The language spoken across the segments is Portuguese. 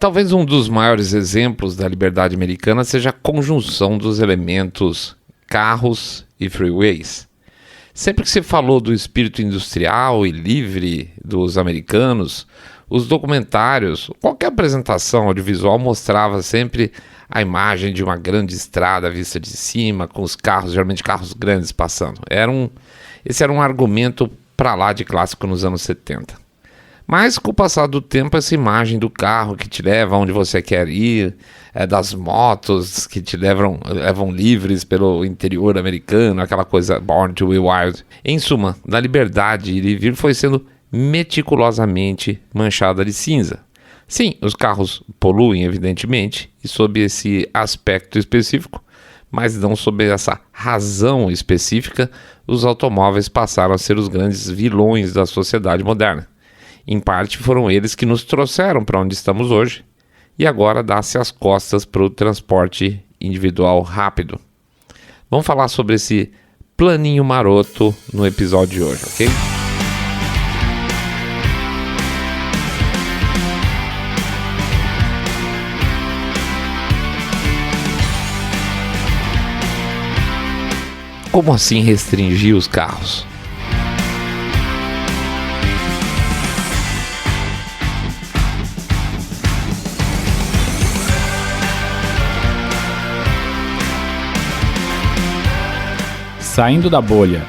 Talvez um dos maiores exemplos da liberdade americana seja a conjunção dos elementos carros e freeways. Sempre que se falou do espírito industrial e livre dos americanos, os documentários, qualquer apresentação audiovisual mostrava sempre a imagem de uma grande estrada vista de cima, com os carros, geralmente carros grandes passando. Esse era um argumento para lá de clássico nos anos 70. Mas com o passar do tempo, essa imagem do carro que te leva onde você quer ir, das motos que te levam livres pelo interior americano, aquela coisa Born to be Wild. Em suma, da liberdade ir e vir foi sendo meticulosamente manchada de cinza. Sim, os carros poluem, evidentemente, e sob esse aspecto específico, mas não sob essa razão específica, os automóveis passaram a ser os grandes vilões da sociedade moderna. Em parte foram eles que nos trouxeram para onde estamos hoje, e agora dá-se as costas para o transporte individual rápido. Vamos falar sobre esse planinho maroto no episódio de hoje, ok? Como assim restringir os carros? Saindo da bolha.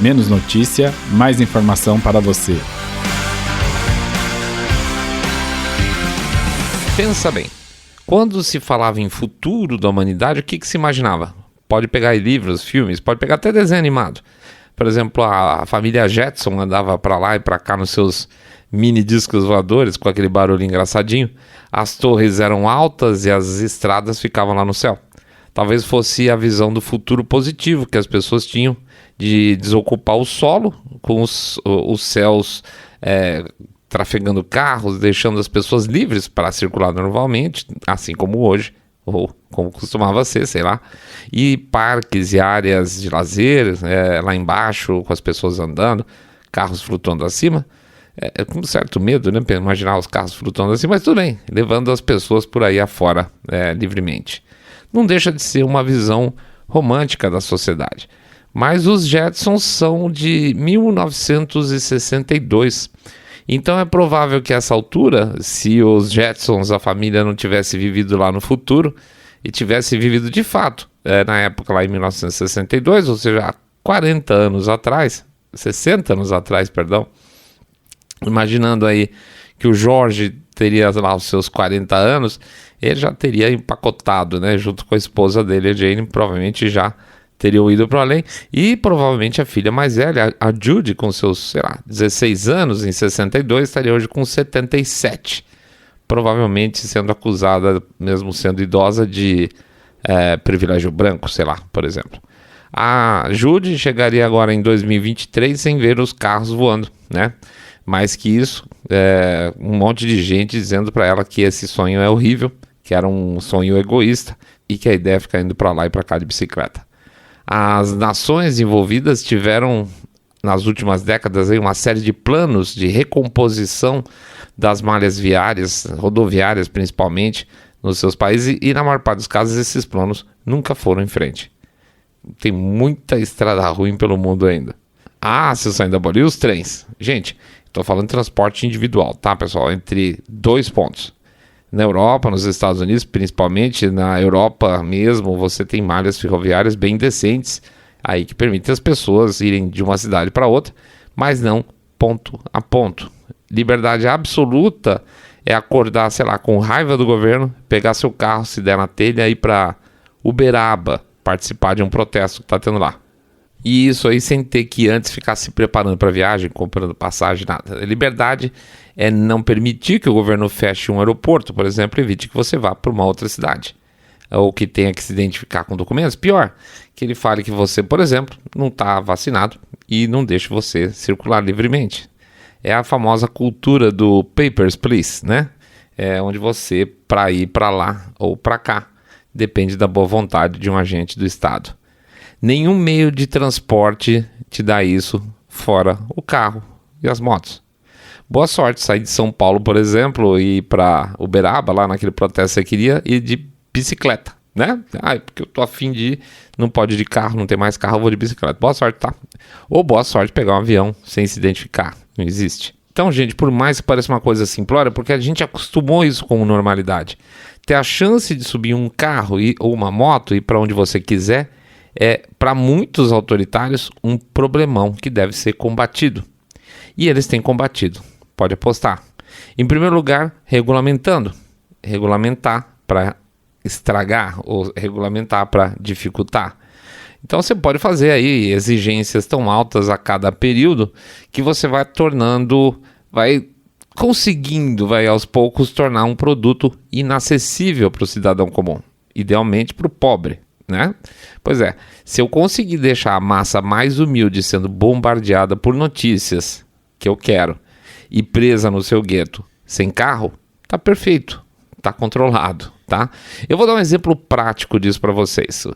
Menos notícia, mais informação para você. Pensa bem, quando se falava em futuro da humanidade, o que se imaginava? Pode pegar livros, filmes, pode pegar até desenho animado. Por exemplo, a família Jetson andava para lá e para cá nos seus mini discos voadores com aquele barulho engraçadinho. As torres eram altas e as estradas ficavam lá no céu. Talvez fosse a visão do futuro positivo que as pessoas tinham de desocupar o solo com os céus trafegando carros, deixando as pessoas livres para circular normalmente, assim como hoje, ou como costumava ser, sei lá. E parques e áreas de lazer lá embaixo, com as pessoas andando, carros flutuando acima. Com um certo medo, né, para imaginar os carros flutuando assim, mas tudo bem, levando as pessoas por aí afora livremente. Não deixa de ser uma visão romântica da sociedade. Mas os Jetsons são de 1962. Então é provável que a essa altura, se os Jetsons, a família, não tivesse vivido lá no futuro e tivesse vivido de fato, na época lá em 1962, ou seja, há 40 anos atrás, 60 anos atrás, perdão, imaginando aí que o Jorge teria lá os seus 40 anos, ele já teria empacotado, né, junto com a esposa dele, a Jane, provavelmente já teriam ido para além, e provavelmente a filha mais velha, a Judy, com seus, 16 anos, em 62, estaria hoje com 77, provavelmente sendo acusada, mesmo sendo idosa, de privilégio branco, por exemplo. A Judy chegaria agora em 2023 sem ver os carros voando, né? Mais que isso, um monte de gente dizendo para ela que esse sonho é horrível, que era um sonho egoísta e que a ideia é ficar indo para lá e para cá de bicicleta. As nações envolvidas tiveram, nas últimas décadas, uma série de planos de recomposição das malhas viárias, rodoviárias principalmente, nos seus países, e na maior parte dos casos esses planos nunca foram em frente. Tem muita estrada ruim pelo mundo ainda. Se eu ainda abolir os trens. Gente, estou falando de transporte individual, tá, pessoal? Entre dois pontos. Na Europa, nos Estados Unidos, principalmente na Europa mesmo, você tem malhas ferroviárias bem decentes, aí que permitem as pessoas irem de uma cidade para outra, mas não ponto a ponto. Liberdade absoluta é acordar, com raiva do governo, pegar seu carro, se der na telha, e ir para Uberaba, participar de um protesto que está tendo lá. E isso aí sem ter que antes ficar se preparando para a viagem, comprando passagem, nada. A liberdade é não permitir que o governo feche um aeroporto, por exemplo, evite que você vá para uma outra cidade. Ou que tenha que se identificar com documentos. Pior, que ele fale que você, por exemplo, não está vacinado e não deixe você circular livremente. É a famosa cultura do papers, please, né? Onde você, para ir para lá ou para cá, depende da boa vontade de um agente do Estado. Nenhum meio de transporte te dá isso, fora o carro e as motos. boa sorte, sair de São Paulo, por exemplo, e ir para Uberaba, lá naquele protesto que você queria, ir de bicicleta, né? Porque eu tô afim de ir, não pode ir de carro, não tem mais carro, eu vou de bicicleta. Boa sorte, tá? Ou boa sorte pegar um avião sem se identificar, não existe. Então, gente, por mais que pareça uma coisa simplória, porque a gente acostumou isso como normalidade. Ter a chance de subir um carro ou uma moto e ir para onde você quiser é, para muitos autoritários, um problemão que deve ser combatido. E eles têm combatido, pode apostar. Em primeiro lugar, regulamentando. Regulamentar para estragar ou regulamentar para dificultar. Então você pode fazer aí exigências tão altas a cada período que você vai conseguindo aos poucos tornar um produto inacessível para o cidadão comum, idealmente para o pobre, né? Pois é, se eu conseguir deixar a massa mais humilde sendo bombardeada por notícias que eu quero e presa no seu gueto sem carro, tá perfeito, tá controlado, tá? Eu vou dar um exemplo prático disso para vocês.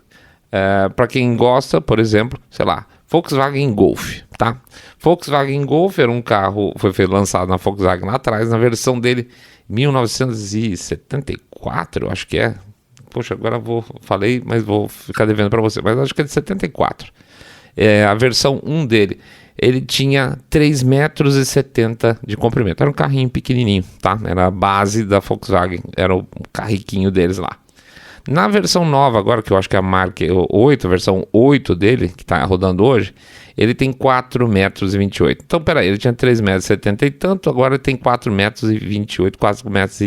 Para quem gosta, por exemplo, sei lá, Volkswagen Golf, tá? Volkswagen Golf era um carro, foi lançado na Volkswagen lá atrás, na versão dele 1974, eu acho que é. Poxa, agora falei, mas vou ficar devendo para você, mas acho que é de 74. A versão 1 dele, ele tinha 3,70 metros de comprimento, era um carrinho pequenininho, tá? Era a base da Volkswagen, era o carriquinho deles lá. Na versão nova agora, que eu acho que é a Mark 8, a versão 8 dele, que está rodando hoje, ele tem 4,28 metros. Então, peraí, ele tinha 3,70 metros e tanto, agora ele tem 4,28 metros, 4,30 metros.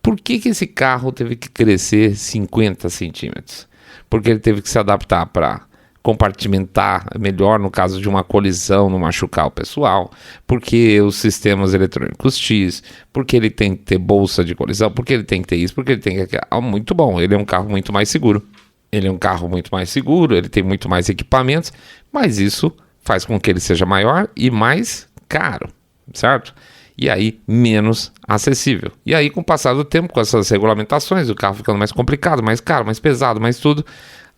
Por que esse carro teve que crescer 50 centímetros? Porque ele teve que se adaptar para compartimentar melhor no caso de uma colisão, não machucar o pessoal, porque os sistemas eletrônicos X, porque ele tem que ter bolsa de colisão, porque ele tem que ter isso, porque ele tem que ter... muito bom, ele é um carro muito mais seguro. Ele tem muito mais equipamentos, mas isso faz com que ele seja maior e mais caro, certo? E aí menos acessível. E aí com o passar do tempo, com essas regulamentações, o carro ficando mais complicado, mais caro, mais pesado, mais tudo,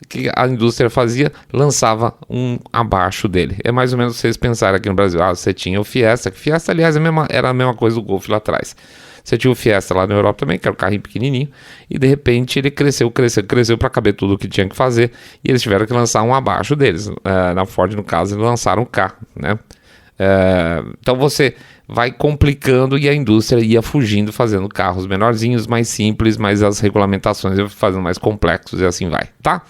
que a indústria fazia, lançava um abaixo dele. É mais ou menos vocês pensarem aqui no Brasil, você tinha o Fiesta, que Fiesta, aliás, era a mesma coisa do Golf lá atrás. Você tinha o Fiesta lá na Europa também, que era um carrinho pequenininho, e de repente ele cresceu para caber tudo o que tinha que fazer, e eles tiveram que lançar um abaixo deles. Na Ford, no caso, eles lançaram um K, né? Então você vai complicando e a indústria ia fugindo, fazendo carros menorzinhos, mais simples, mas as regulamentações iam fazendo mais complexos e assim vai, tá?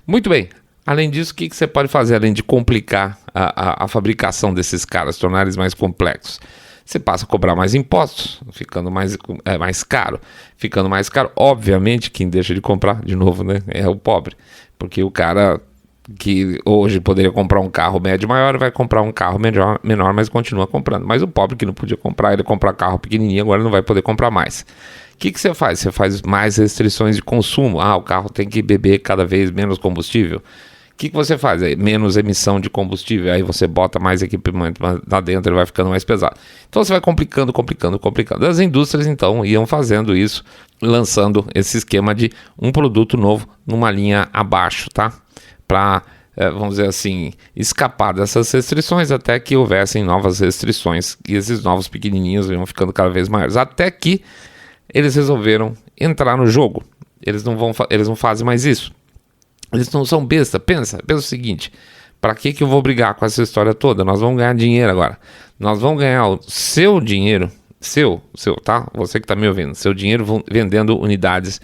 Muito bem. Além disso, o que você pode fazer além de complicar a fabricação desses caras, tornar eles mais complexos? Você passa a cobrar mais impostos, ficando mais caro. Ficando mais caro, obviamente, quem deixa de comprar, de novo, né, é o pobre. Porque o cara que hoje poderia comprar um carro médio maior, vai comprar um carro menor, mas continua comprando. Mas o pobre que não podia comprar, ele comprar carro pequenininho, agora não vai poder comprar mais. O que você faz? Você faz mais restrições de consumo. O carro tem que beber cada vez menos combustível. O que você faz? Menos emissão de combustível, aí você bota mais equipamento lá dentro, ele vai ficando mais pesado. Então você vai complicando. As indústrias então iam fazendo isso, lançando esse esquema de um produto novo numa linha abaixo, tá? Para, vamos dizer assim, escapar dessas restrições até que houvessem novas restrições e esses novos pequenininhos iam ficando cada vez maiores, até que eles resolveram entrar no jogo. Eles não fazem mais isso. Eles não são besta. Pensa o seguinte, para que eu vou brigar com essa história toda? Nós vamos ganhar dinheiro agora. Nós vamos ganhar o seu dinheiro, seu, tá? Você que está me ouvindo, seu dinheiro vendendo unidades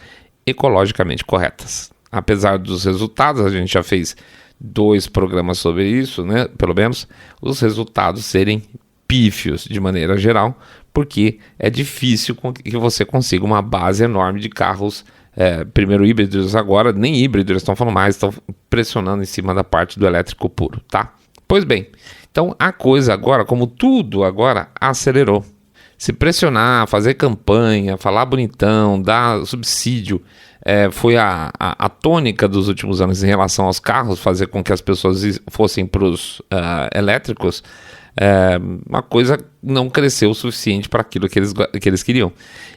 ecologicamente corretas. Apesar dos resultados, a gente já fez 2 programas sobre isso, né? Pelo menos, os resultados serem pífios de maneira geral, porque é difícil que você consiga uma base enorme de carros, primeiro híbridos, agora nem híbridos eles estão falando mais, estão pressionando em cima da parte do elétrico puro, tá? Pois bem, então a coisa agora, como tudo agora, acelerou. Se pressionar, fazer campanha, falar bonitão, dar subsídio, foi a tônica dos últimos anos em relação aos carros, fazer com que as pessoas fossem para os elétricos, uma coisa não cresceu o suficiente para aquilo que eles queriam.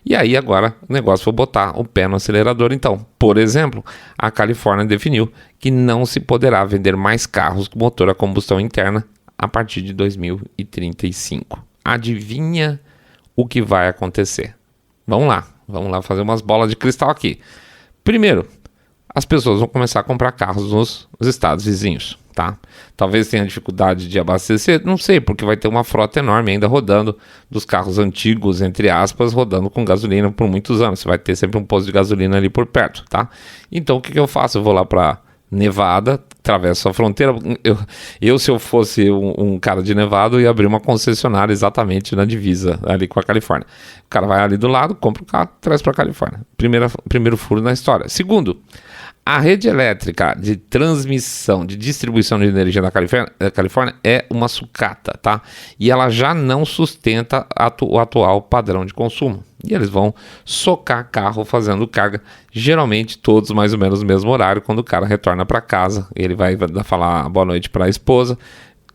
E aí agora o negócio foi botar o pé no acelerador. Então, por exemplo, a Califórnia definiu que não se poderá vender mais carros com motor a combustão interna a partir de 2035. Adivinha o que vai acontecer? Vamos lá fazer umas bolas de cristal aqui. Primeiro, as pessoas vão começar a comprar carros nos estados vizinhos, tá? Talvez tenha dificuldade de abastecer, não sei, porque vai ter uma frota enorme ainda rodando dos carros antigos, entre aspas, rodando com gasolina por muitos anos. Você vai ter sempre um posto de gasolina ali por perto, tá? Então, o que eu faço? Eu vou lá para Nevada, atravesso a fronteira. Se eu fosse um cara de Nevada, eu ia abrir uma concessionária exatamente na divisa ali com a Califórnia. O cara vai ali do lado, compra o carro, traz para a Califórnia. Primeiro furo na história. Segundo, a rede elétrica de transmissão, de distribuição de energia da Califórnia é uma sucata, tá? E ela já não sustenta o atual padrão de consumo. E eles vão socar carro fazendo carga, geralmente todos mais ou menos no mesmo horário, quando o cara retorna para casa. Ele vai falar boa noite para a esposa,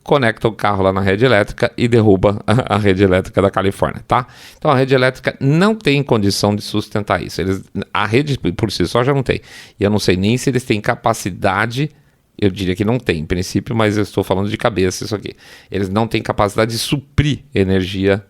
conecta o carro lá na rede elétrica e derruba a rede elétrica da Califórnia, tá? Então a rede elétrica não tem condição de sustentar isso. A rede por si só já não tem. E eu não sei nem se eles têm capacidade. Eu diria que não tem, em princípio, mas eu estou falando de cabeça isso aqui. Eles não têm capacidade de suprir energia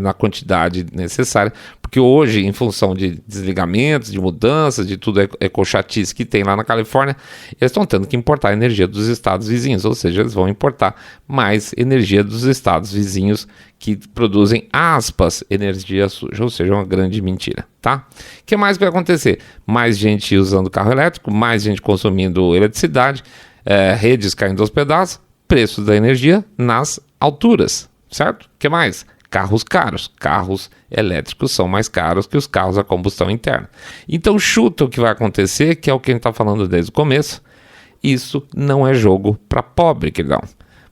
na quantidade necessária, porque hoje, em função de desligamentos, de mudanças, de tudo ecochatice que tem lá na Califórnia, eles estão tendo que importar energia dos estados vizinhos, ou seja, eles vão importar mais energia dos estados vizinhos que produzem, aspas, energia suja, ou seja, uma grande mentira, tá? O que mais vai acontecer? Mais gente usando carro elétrico, mais gente consumindo eletricidade, redes caindo aos pedaços, preço da energia nas alturas, certo? O que mais? Carros caros. Carros elétricos são mais caros que os carros a combustão interna. Então chuta o que vai acontecer, que é o que a gente está falando desde o começo. Isso não é jogo para pobre, queridão.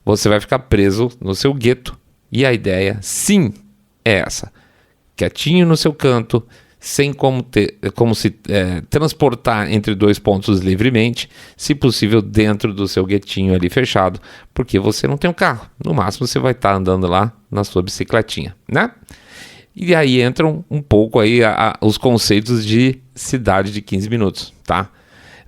Você vai ficar preso no seu gueto. E a ideia, sim, é essa. Quietinho no seu canto, sem como se transportar entre dois pontos livremente, se possível dentro do seu guetinho ali fechado, porque você não tem um carro. No máximo você vai estar andando lá na sua bicicletinha, né? E aí entram um pouco aí os conceitos de cidade de 15 minutos, tá?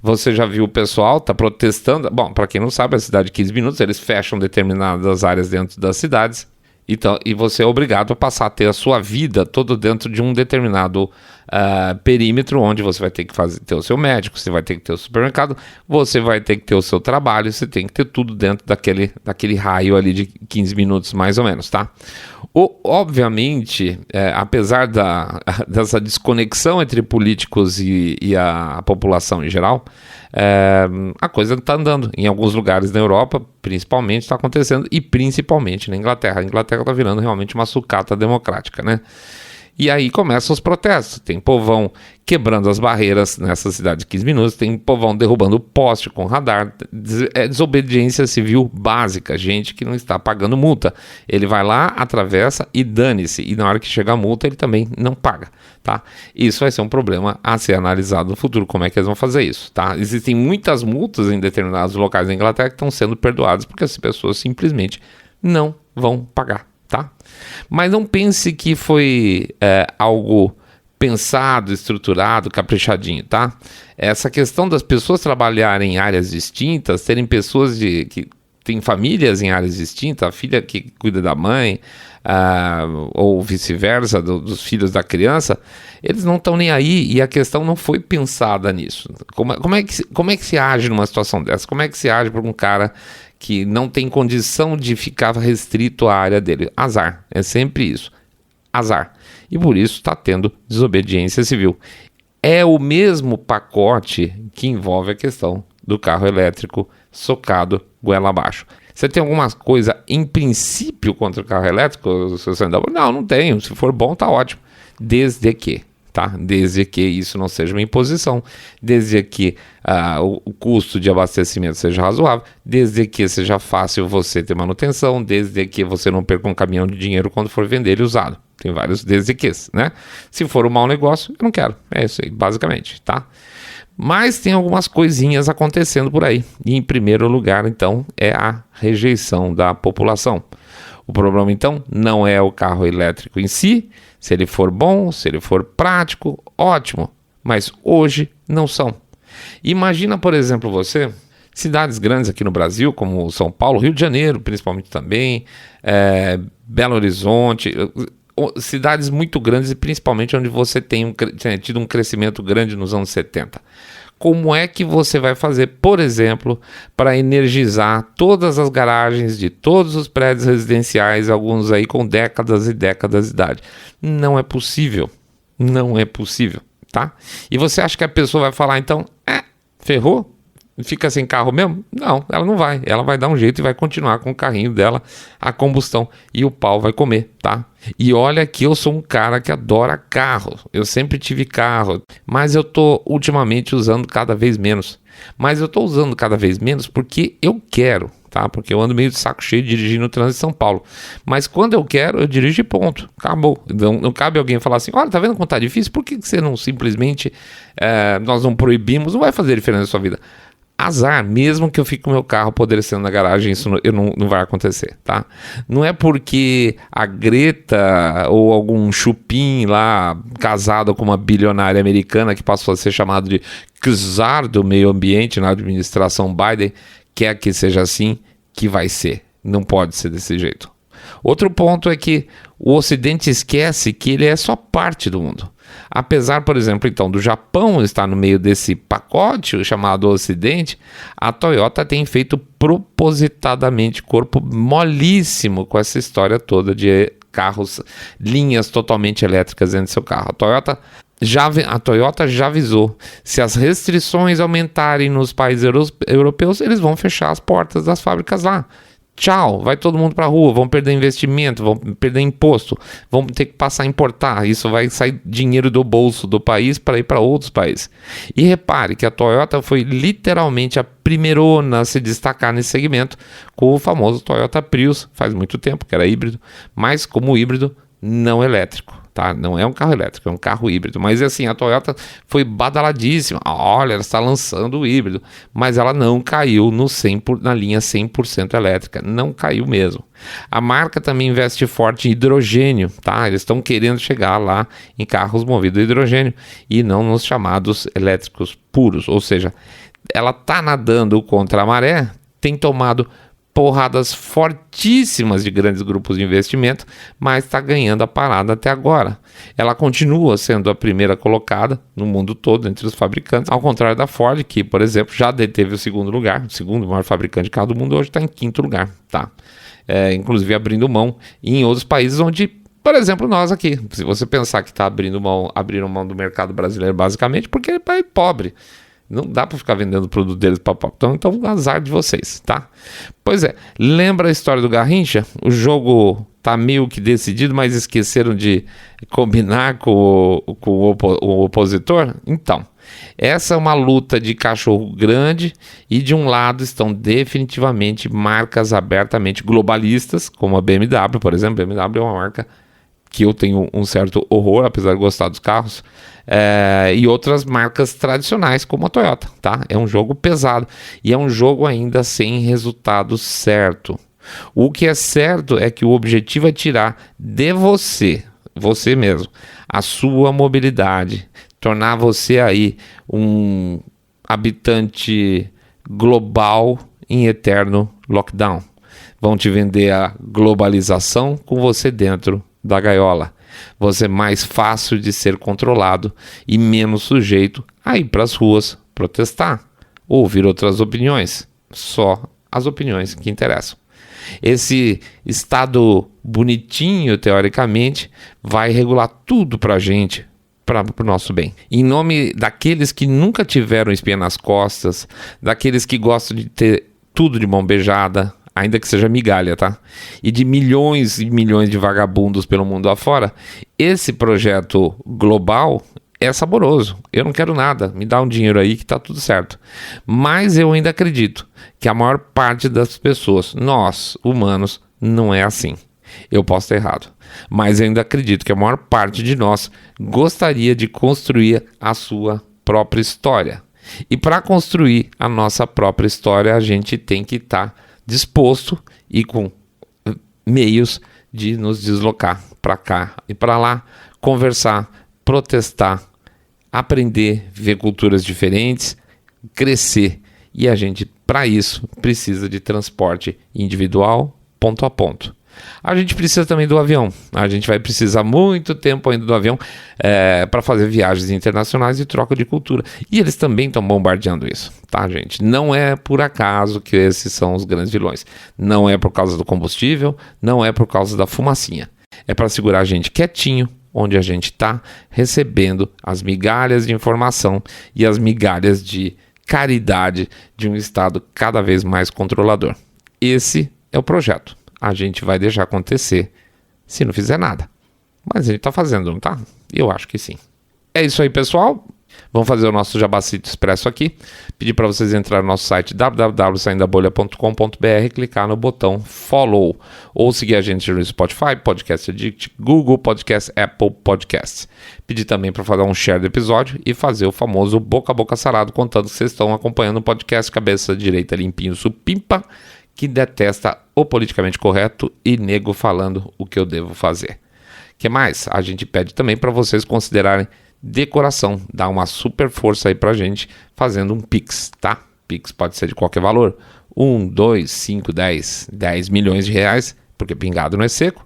Você já viu o pessoal tá protestando? Bom, para quem não sabe, a cidade de 15 minutos, eles fecham determinadas áreas dentro das cidades. Então, e você é obrigado a passar a ter a sua vida toda dentro de um determinado perímetro, onde você vai ter que ter o seu médico, você vai ter que ter o supermercado, você vai ter que ter o seu trabalho, você tem que ter tudo dentro daquele raio ali de 15 minutos mais ou menos, tá? Obviamente, apesar dessa desconexão entre políticos e a população em geral, a coisa está andando. Em alguns lugares na Europa, principalmente, está acontecendo, e principalmente na Inglaterra. A Inglaterra está virando realmente uma sucata democrática, né? E aí começam os protestos. Tem povão quebrando as barreiras nessa cidade de 15 minutos, tem povão derrubando poste com radar, desobediência civil básica, gente que não está pagando multa. Ele vai lá, atravessa e dane-se. E na hora que chega a multa, ele também não paga, tá? Isso vai ser um problema a ser analisado no futuro, como é que eles vão fazer isso, tá? Existem muitas multas em determinados locais da Inglaterra que estão sendo perdoadas porque as pessoas simplesmente não vão pagar, tá? Mas não pense que foi algo pensado, estruturado, caprichadinho, tá? Essa questão das pessoas trabalharem em áreas distintas, terem pessoas que têm famílias em áreas distintas, a filha que cuida da mãe, ou vice-versa, dos filhos da criança, eles não estão nem aí, e a questão não foi pensada nisso. Como é que se age numa situação dessa? Como é que se age por um cara que não tem condição de ficar restrito à área dele? Azar, é sempre isso, azar. E por isso está tendo desobediência civil. É o mesmo pacote que envolve a questão do carro elétrico socado goela abaixo. Você tem alguma coisa em princípio contra o carro elétrico? Não tenho. Se for bom, tá ótimo. Desde que isso não seja uma imposição, desde que o custo de abastecimento seja razoável, desde que seja fácil você ter manutenção, desde que você não perca um caminhão de dinheiro quando for vender ele usado. Tem vários desde que, né? Se for um mau negócio, eu não quero. É isso aí, basicamente, tá? Mas tem algumas coisinhas acontecendo por aí. E em primeiro lugar, então, é a rejeição da população. O problema, então, não é o carro elétrico em si. Se ele for bom, se ele for prático, ótimo. Mas hoje não são. Imagina, por exemplo, você, cidades grandes aqui no Brasil, como São Paulo, Rio de Janeiro, principalmente também, Belo Horizonte, cidades muito grandes e principalmente onde você tem tido um crescimento grande nos anos 70. Como é que você vai fazer, por exemplo, para energizar todas as garagens de todos os prédios residenciais, alguns aí com décadas e décadas de idade? Não é possível. Não é possível, tá? E você acha que a pessoa vai falar, então, ferrou? Fica sem carro mesmo? Não, ela não vai. Ela vai dar um jeito e vai continuar com o carrinho dela a combustão. E o pau vai comer, tá? E olha que eu sou um cara que adora carro. Eu sempre tive carro. Mas eu tô ultimamente usando cada vez menos. Mas eu tô usando cada vez menos porque eu quero, tá? Porque eu ando meio de saco cheio dirigindo no trânsito de São Paulo. Mas quando eu quero, eu dirijo e ponto. Acabou. Não cabe alguém falar assim, olha, tá vendo como tá difícil? Por que você não simplesmente, nós não proibimos? Não vai fazer diferença na sua vida. Azar, mesmo que eu fique com o meu carro apodrecendo na garagem, isso não vai acontecer, tá? Não é porque a Greta ou algum chupim lá, casado com uma bilionária americana que passou a ser chamado de czar do meio ambiente na administração Biden, quer que seja assim, que vai ser. Não pode ser desse jeito. Outro ponto é que o Ocidente esquece que ele é só parte do mundo. Apesar, por exemplo, então, do Japão estar no meio desse pacote chamado Ocidente, a Toyota tem feito propositadamente corpo molíssimo com essa história toda de carros, linhas totalmente elétricas dentro do seu carro. A Toyota já avisou, se as restrições aumentarem nos países europeus, eles vão fechar as portas das fábricas lá. Tchau, vai todo mundo para a rua, vão perder investimento, vão perder imposto, vão ter que passar a importar, isso vai sair dinheiro do bolso do país para ir para outros países. E repare que a Toyota foi literalmente a primeirona a se destacar nesse segmento com o famoso Toyota Prius, faz muito tempo que era híbrido, mas como híbrido não elétrico. Tá? Não é um carro elétrico, é um carro híbrido. Mas assim, a Toyota foi badaladíssima. Olha, ela está lançando o híbrido. Mas ela não caiu na linha 100% elétrica. Não caiu mesmo. A marca também investe forte em hidrogênio. Tá? Eles estão querendo chegar lá em carros movidos a hidrogênio e não nos chamados elétricos puros. Ou seja, ela está nadando contra a maré, tem tomado porradas fortíssimas de grandes grupos de investimento, mas está ganhando a parada até agora. Ela continua sendo a primeira colocada no mundo todo entre os fabricantes, ao contrário da Ford, que, por exemplo, já deteve o segundo lugar, o segundo maior fabricante de carro do mundo, hoje está em quinto lugar, tá? Inclusive abrindo mão em outros países onde, por exemplo, nós aqui, se você pensar que está abrindo mão do mercado brasileiro basicamente, porque ele é pobre. Não dá para ficar vendendo o produto deles para então azar de vocês, tá? Pois é, lembra a história do Garrincha? O jogo tá meio que decidido, mas esqueceram de combinar com o opositor? Então, essa é uma luta de cachorro grande e de um lado estão definitivamente marcas abertamente globalistas, como a BMW, por exemplo. A BMW é uma marca que eu tenho um certo horror, apesar de gostar dos carros, e outras marcas tradicionais como a Toyota, tá? É um jogo pesado e é um jogo ainda sem resultado certo. O que é certo é que o objetivo é tirar de você mesmo, a sua mobilidade, tornar você aí um habitante global em eterno lockdown. Vão te vender a globalização com você dentro da gaiola. Você é mais fácil de ser controlado e menos sujeito a ir para as ruas protestar, ouvir outras opiniões, só as opiniões que interessam. Esse estado bonitinho, teoricamente, vai regular tudo para a gente, para o nosso bem. Em nome daqueles que nunca tiveram espinha nas costas, daqueles que gostam de ter tudo de mão beijada, ainda que seja migalha, tá? E de milhões e milhões de vagabundos pelo mundo afora, esse projeto global é saboroso. Eu não quero nada, me dá um dinheiro aí que tá tudo certo. Mas eu ainda acredito que a maior parte das pessoas, nós, humanos, não é assim. Eu posso estar errado, mas eu ainda acredito que a maior parte de nós gostaria de construir a sua própria história. E para construir a nossa própria história, a gente tem que estar disposto e com meios de nos deslocar para cá e para lá, conversar, protestar, aprender, ver culturas diferentes, crescer. E a gente, para isso, precisa de transporte individual, ponto a ponto. A gente precisa também do avião. A gente vai precisar muito tempo ainda do avião para fazer viagens internacionais e troca de cultura. E eles também estão bombardeando isso, tá, gente? Não é por acaso que esses são os grandes vilões. Não é por causa do combustível, não é por causa da fumacinha. É para segurar a gente quietinho, onde a gente está recebendo as migalhas de informação e as migalhas de caridade de um Estado cada vez mais controlador. Esse é o projeto. A gente vai deixar acontecer se não fizer nada. Mas a gente está fazendo, não tá? Eu acho que sim. É isso aí, pessoal. Vamos fazer o nosso Jabacito Expresso aqui. Pedir para vocês entrarem no nosso site www.saindabolha.com.br, clicar no botão Follow ou seguir a gente no Spotify, Podcast Addict, Google Podcast, Apple Podcasts. Pedir também para fazer um share do episódio e fazer o famoso boca a boca sarado, contando que vocês estão acompanhando o podcast Cabeça Direita Limpinho Supimpa, que detesta o politicamente correto e nego falando o que eu devo fazer. Que mais? A gente pede também para vocês considerarem decoração, dá uma super força aí pra gente fazendo um Pix, tá? Pix pode ser de qualquer valor, 1, 2, 5, 10 milhões de reais, porque pingado não é seco,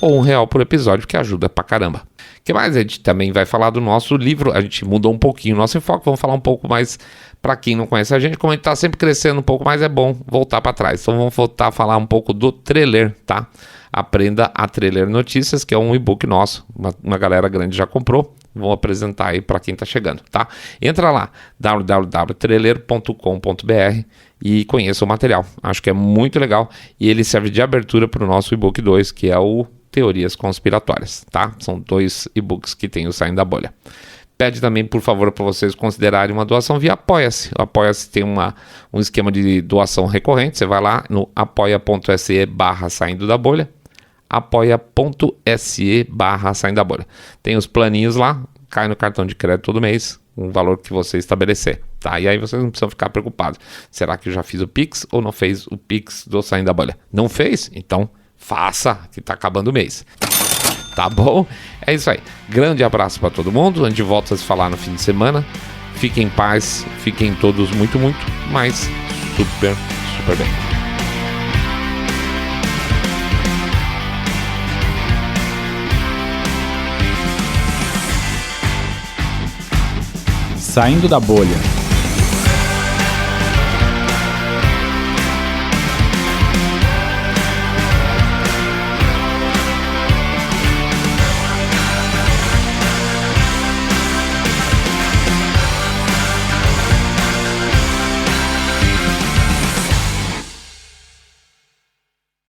ou R$1 por episódio, que ajuda pra caramba. Que mais? A gente também vai falar do nosso livro, a gente mudou um pouquinho o nosso enfoque, vamos falar um pouco mais pra quem não conhece a gente, como a gente tá sempre crescendo um pouco mais, é bom voltar pra trás. Então vamos voltar a falar um pouco do Treler, tá? Aprenda a Treler Notícias, que é um e-book nosso, uma galera grande já comprou. Vou apresentar aí para quem está chegando, tá? Entra lá, www.treler.com.br e conheça o material. Acho que é muito legal e ele serve de abertura para o nosso e-book 2, que é o Teorias Conspiratórias, tá? São 2 e-books que tem o Saindo da Bolha. Pede também, por favor, para vocês considerarem uma doação via Apoia-se. O Apoia-se tem um esquema de doação recorrente. Você vai lá no apoia.se/saindo da bolha. apoia.se/saindo da bolha. Tem os planinhos lá, cai no cartão de crédito todo mês, um valor que você estabelecer, tá? E aí vocês não precisam ficar preocupados. Será que eu já fiz o Pix ou não fez o Pix do Saindo da Bolha? Não fez? Então faça, que tá acabando o mês. Tá bom? É isso aí. Grande abraço para todo mundo. A gente volta a se falar no fim de semana. Fiquem em paz, fiquem todos muito, mas super, super bem. Saindo da Bolha.